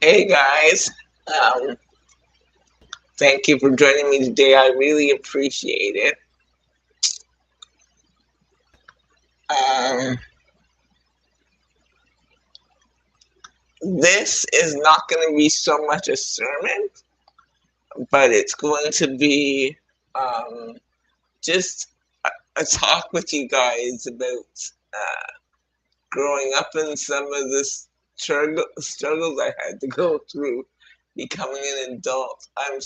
Hey guys, um, thank you for joining me today. I really appreciate it. Um, this is not going to be so much a sermon, but it's going to be um, just a talk with you guys about growing up and some of the struggles I had to go through becoming an adult. I'm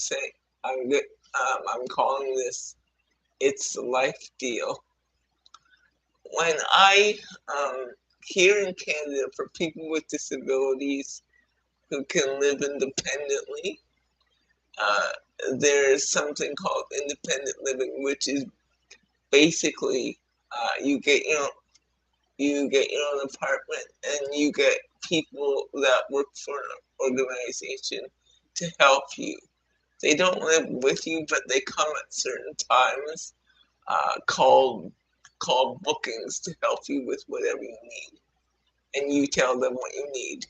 calling this "It's a Life Deal." When here in Canada, for people with disabilities who can live independently, uh, there's something called independent living, which is basically you get your own apartment and you get people that work for an organization to help you. They don't live with you, but they come at certain times, called bookings to help you with whatever you need, and you tell them what you need.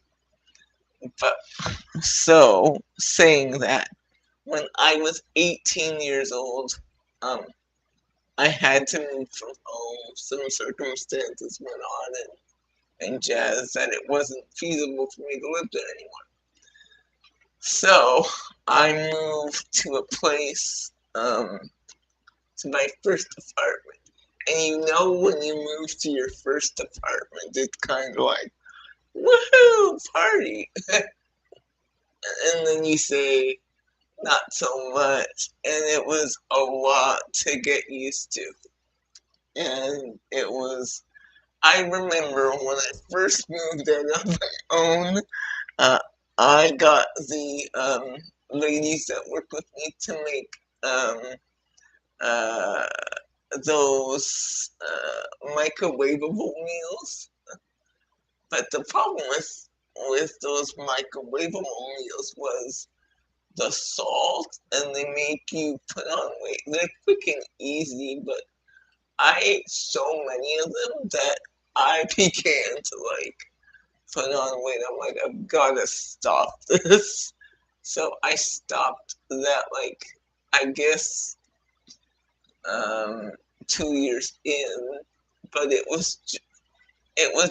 But so saying that, when I was 18 years old, um, I had to move from home. Some circumstances went on and jazz that it wasn't feasible for me to live there anymore. So I moved to a place, to my first apartment. And when you move to your first apartment, it's kind of like, woohoo, party. And then you say, not so much. And it was a lot to get used to. And I remember when I first moved out on my own, uh, I got the ladies that work with me to make uh, those microwavable meals. But the problem with those microwavable meals was the salt, and they make you put on weight. They're quick and easy, but I ate so many of them that I began to put on weight. I'm like, I've got to stop this. So I stopped that, I guess, um, 2 years in, but it was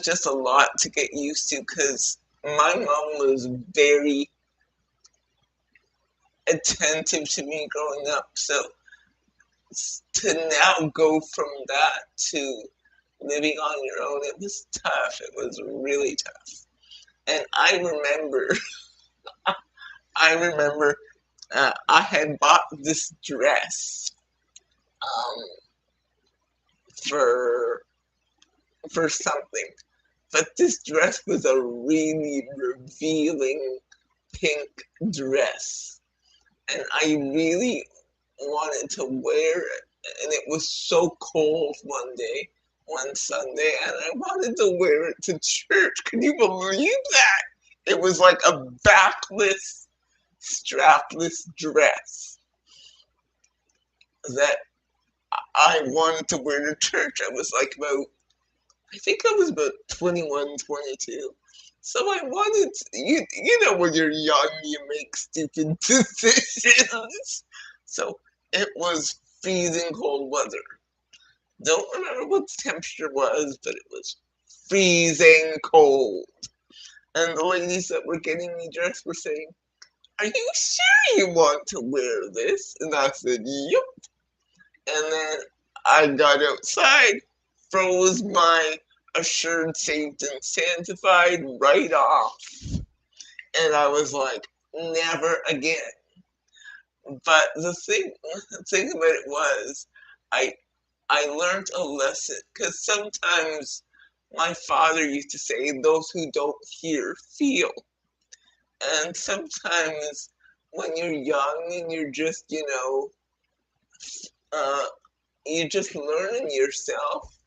just a lot to get used to because my mom was very attentive to me growing up. So to now go from that to living on your own, it was tough. It was really tough. And I remember, I had bought this dress um, for something, but this dress was a really revealing pink dress, and I really wanted to wear it. And it was so cold one Sunday, and I wanted to wear it to church. Can you believe that? It was like a backless, strapless dress that I wanted to wear to church. I think I was about 21, 22. So I wanted to, when you're young, you make stupid decisions. So it was freezing cold weather. Don't remember what the temperature was, but it was freezing cold. And the ladies that were getting me dressed were saying, "Are you sure you want to wear this?" And I said, "Yup." And then I got outside, froze my assured, saved, and sanctified right off. And I was like, never again. But the thing about it was, I I learned a lesson because sometimes my father used to say, "Those who don't hear feel," and sometimes when you're young and you're just uh, you're just learning yourself.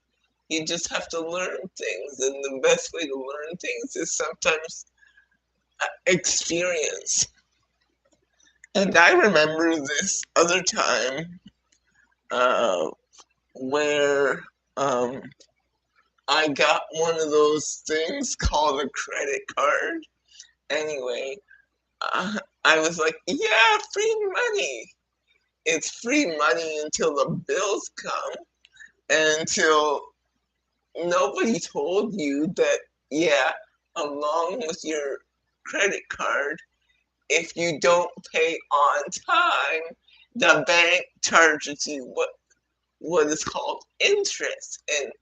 You just have to learn things, and the best way to learn things is sometimes experience. And I remember this other time uh, where I got one of those things called a credit card. Anyway, I was like, yeah, free money. It's free money until the bills come, and until nobody told you that, yeah, along with your credit card, if you don't pay on time, the bank charges you what is called interest, and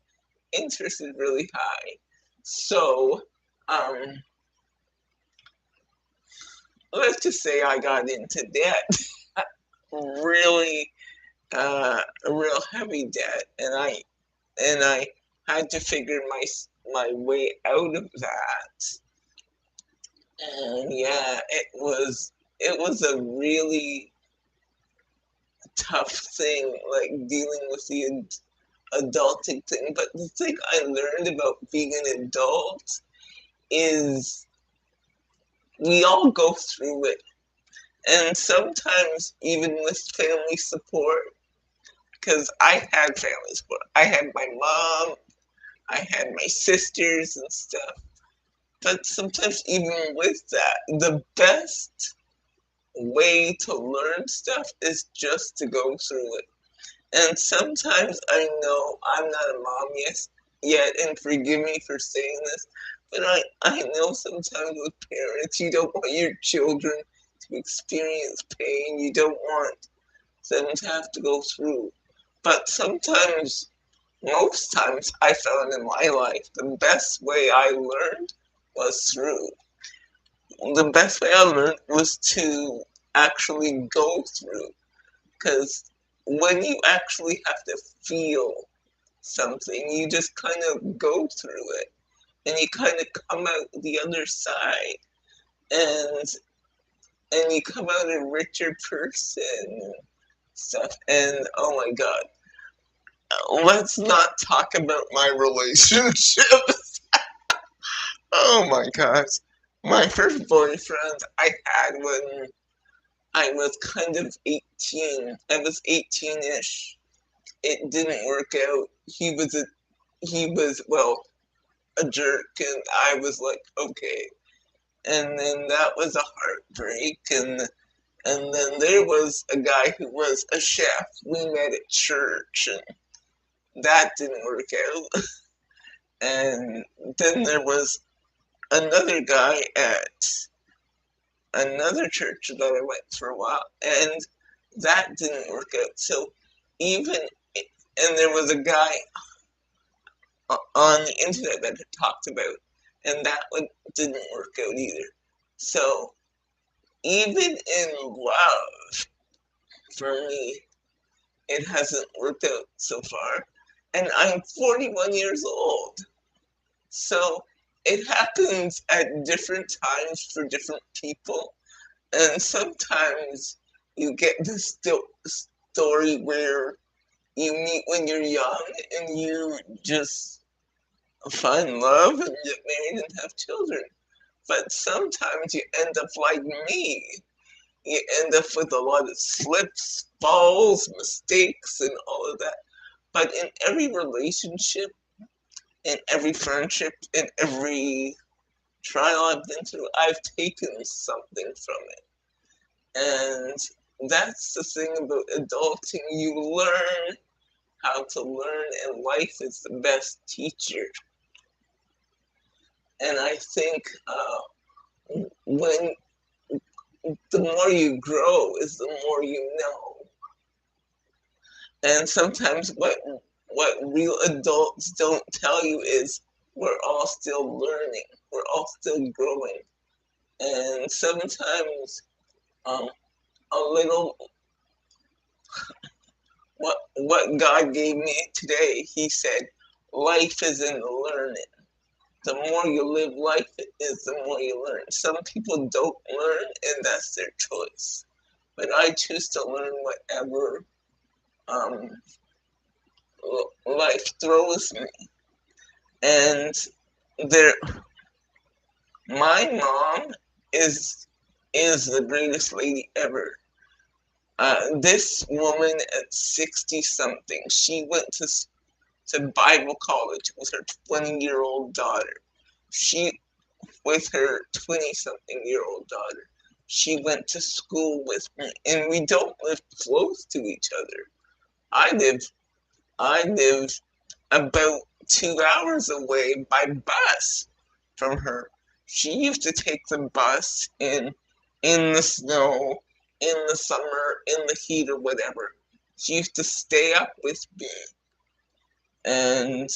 interest is really high. So, um, let's just say I got into debt, really, a real heavy debt, and I had to figure my way out of that. And yeah, it was a really tough thing, like dealing with the adulting thing. But the thing I learned about being an adult is we all go through it. And sometimes even with family support, because I had family support. I had my mom, I had my sisters and stuff. But sometimes even with that, the best way to learn stuff is just to go through it. And sometimes I know I'm not a mom yet, and forgive me for saying this, but I know sometimes with parents, you don't want your children to experience pain. You don't want them to have to go through. But sometimes, most times, I found in my life the best way I learned was through. The best way I learned was to actually go through. Because when you actually have to feel something, you just kind of go through it, and you kind of come out the other side, and you come out a richer person and stuff. And oh my God, let's not talk about my relationships. Oh my gosh, my first boyfriend I had when I was kind of 18. I was 18-ish. It didn't work out. He was well, a jerk, and I was like, okay. And then that was a heartbreak, and then there was a guy who was a chef. We met at church, and that didn't work out. And then there was another guy at another church that I went for a while, and that didn't work out. So even and there was a guy on the internet that had talked about, and that one didn't work out either. So even in love, for me, it hasn't worked out so far, and I'm 41 years old. So it happens at different times for different people, and sometimes you get this story where you meet when you're young and you just find love and get married and have children. But sometimes you end up like me. You end up with a lot of slips, falls, mistakes, and all of that. But in every relationship, in every friendship, in every trial I've been through, I've taken something from it. And that's the thing about adulting. You learn how to learn, and life is the best teacher. And I think when the more you grow is the more you know. And sometimes what real adults don't tell you is we're all still learning, we're all still growing. And sometimes a little what God gave me today, he said, life is in the learning. The more you live life is, the more you learn. Some people don't learn, and that's their choice. But I choose to learn whatever um, life throws me. And there, my mom is the greatest lady ever. This woman at 60 something, she went to Bible college with her 20-year-old daughter. She with her 20-something-year-old daughter. she went to school with me, and we don't live close to each other. I live I live about 2 hours away by bus from her. She used to take the bus in the snow, in the summer, in the heat or whatever. She used to stay up with me and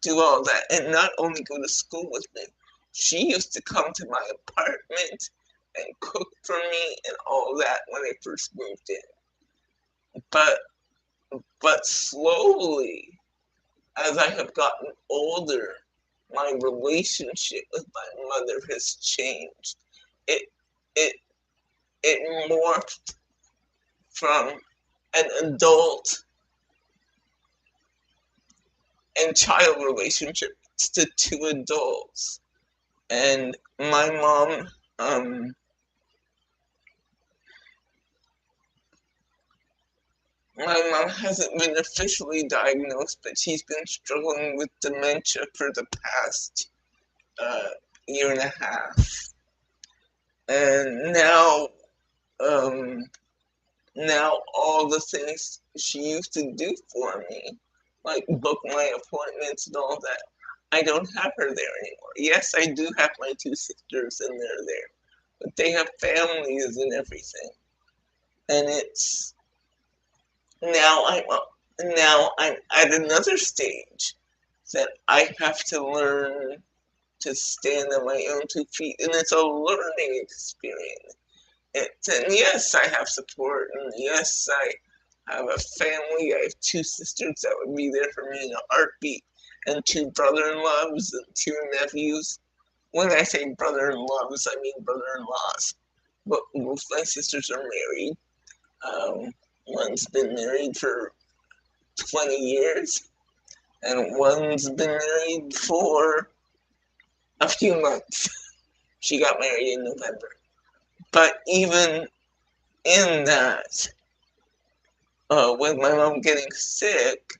do all that, and not only go to school with me. She used to come to my apartment and cook for me and all that when I first moved in. But slowly, as I have gotten older, my relationship with my mother has changed. It it it morphed from an adult and child relationship to two adults. And um my mom hasn't been officially diagnosed, but she's been struggling with dementia for the past uh, year and a half. And um, now all the things she used to do for me, like book my appointments and all that, I don't have her there anymore. Yes, I do have my two sisters and they're there, but they have families and everything. And it's now I'm now I'm at another stage that I have to learn to stand on my own two feet, and it's a learning experience. And yes, I have support, and yes, I have a family. I have two sisters that would be there for me in a heartbeat, and two brother-in-laws and two nephews. When I say brother-in-laws, I mean brother-in-laws. But both my sisters are married. Um, One's been married for 20 years, and one's been married for a few months. She got married in November. But even in that, with my mom getting sick,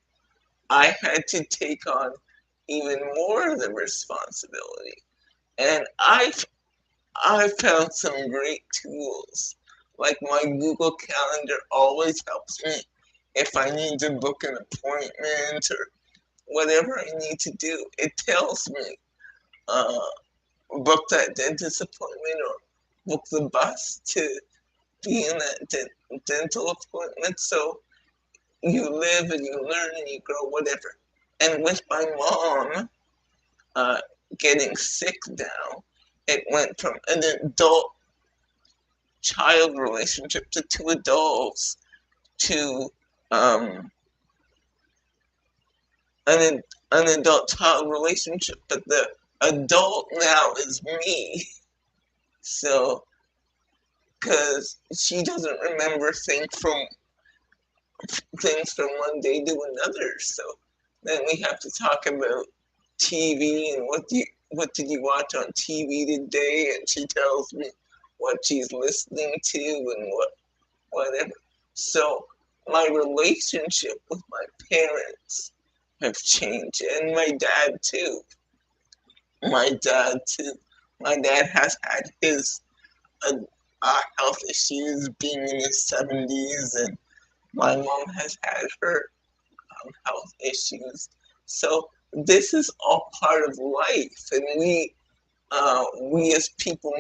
I had to take on even more of the responsibility. And I've found some great tools. Like my Google Calendar always helps me if I need to book an appointment or whatever I need to do. It tells me, uh, book that dentist appointment or book the bus to be in that dental appointment. So you live and you learn and you grow, whatever. And with my mom uh, getting sick now, it went from an adult child relationship to two adults to um, an, an adult child relationship. But the adult now is me. So, because she doesn't remember things from one day to another. So then we have to talk about TV and what did you watch on TV today? And she tells me what she's listening to and whatever. So my relationship with my parents have changed, and my dad too. My dad too. My dad has had his uh, health issues being in his 70s, and my mom has had her health issues. So this is all part of life, and we as people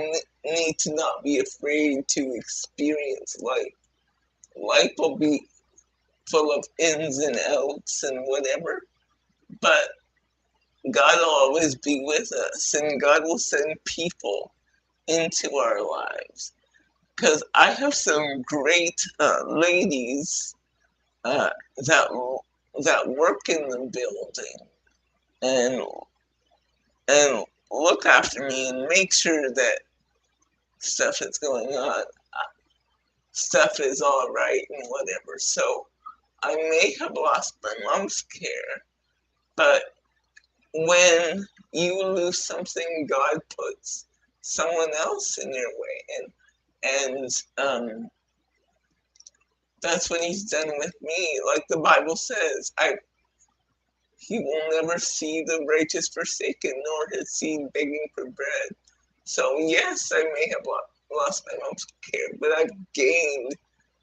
need to not be afraid to experience life. Life will be full of ins and outs and whatever, but God will always be with us, and God will send people into our lives. Because I have some great ladies uh, that that work in the building and and look after me and make sure that stuff is going on, stuff is all right and whatever. So I may have lost my mom's care, but when you lose something, God puts someone else in your way, and that's what He's done with me. Like the Bible says, He will never see the righteous forsaken, nor his seed begging for bread. So yes, I may have lost. lost my mom's care, but I've gained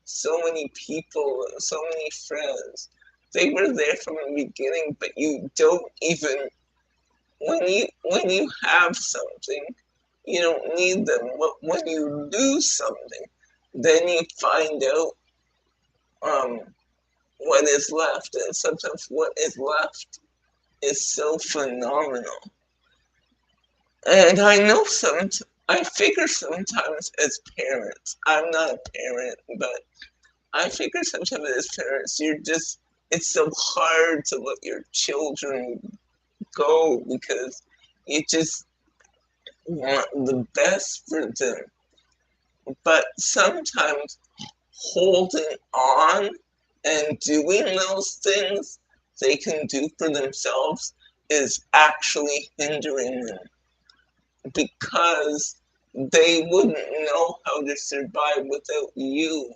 so many people and so many friends. They were there from the beginning, but you don't even, when you have something, you don't need them. When you lose something, then you find out um, what is left, and sometimes what is left is so phenomenal. And I figure sometimes as parents, I'm not a parent, but I figure sometimes as parents, it's so hard to let your children go because you just want the best for them. But sometimes holding on and doing those things they can do for themselves is actually hindering them because they wouldn't know how to survive without you.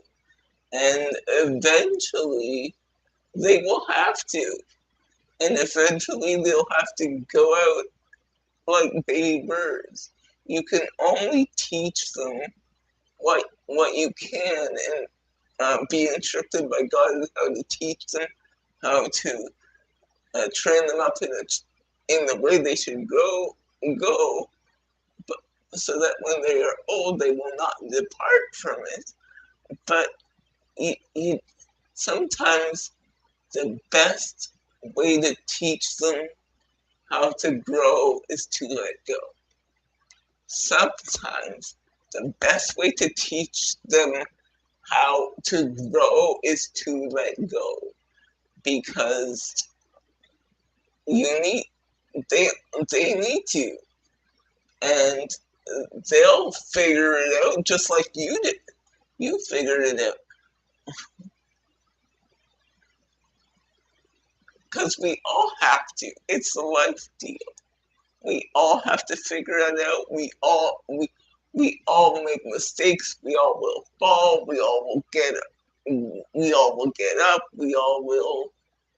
And eventually they will have to. And eventually they'll have to go out like baby birds. You can only teach them what you can, and be instructed by God how to teach them, how to train them up in the way they should go, but so that when they are old, they will not depart from it. But sometimes the best way to teach them how to grow is to let go. Sometimes the best way to teach them how to grow is to let go because you need they they need to, and they'll figure it out just like you did. You figured it out because we all have to. It's a life deal. We all have to figure it out. We all make mistakes. We all will fall. We all will get up. We all will get up. We all will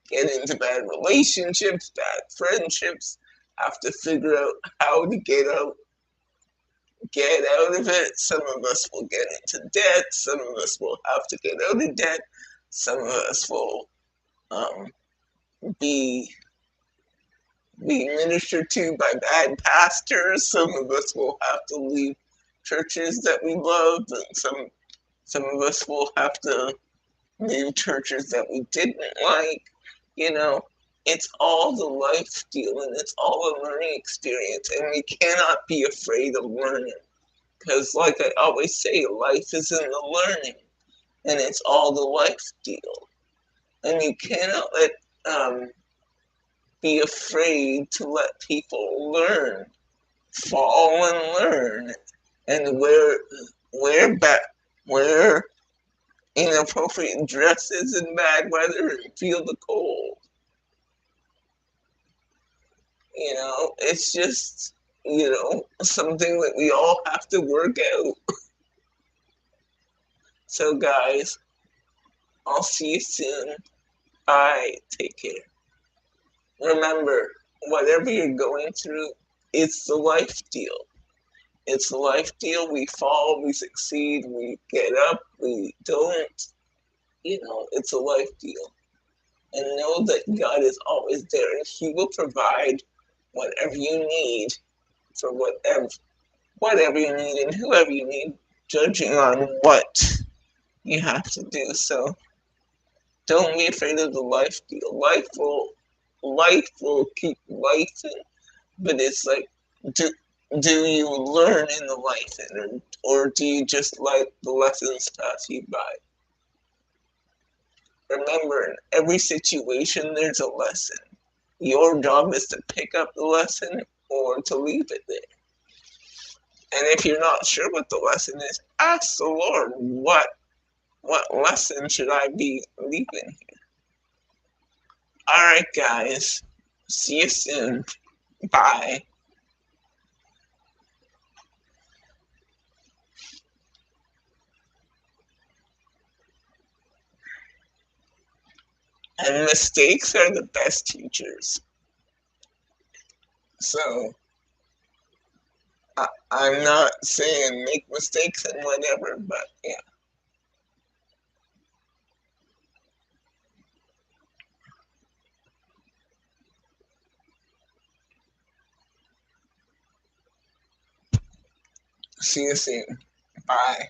get into bad relationships, bad friendships. Have to figure out how to get out of it. Some of us will get into debt. Some of us will have to get out of debt. Some of us will be ministered to by bad pastors. Some of us will have to leave churches that we loved, and some of us will have to leave churches that we didn't like. You know, it's all the life deal, and it's all a learning experience, and we cannot be afraid of learning. Because, like I always say, life is in the learning, and it's all the life deal. And you cannot be afraid to let people learn, fall and learn, and wear inappropriate dresses in bad weather and feel the cold. It's just something that we all have to work out. So guys, I'll see you soon. Bye. Take care. Remember, whatever you're going through, it's the life deal. It's the life deal. We fall, we succeed, we get up, we don't. It's a life deal. And know that God is always there, and He will provide whatever you need for whatever you need and whoever you need, judging on what you have to do. So don't be afraid of the life deal. Life will keep lifing, but it's like, do you learn in the life, or do you just let the lessons pass you by? Remember, in every situation, there's a lesson. Your job is to pick up the lesson or to leave it there. And if you're not sure what the lesson is, ask the Lord, what lesson should I be leaving here? Alright guys, see you soon. Bye. And mistakes are the best teachers. So I'm not saying make mistakes and whatever, but yeah. See you soon. Bye.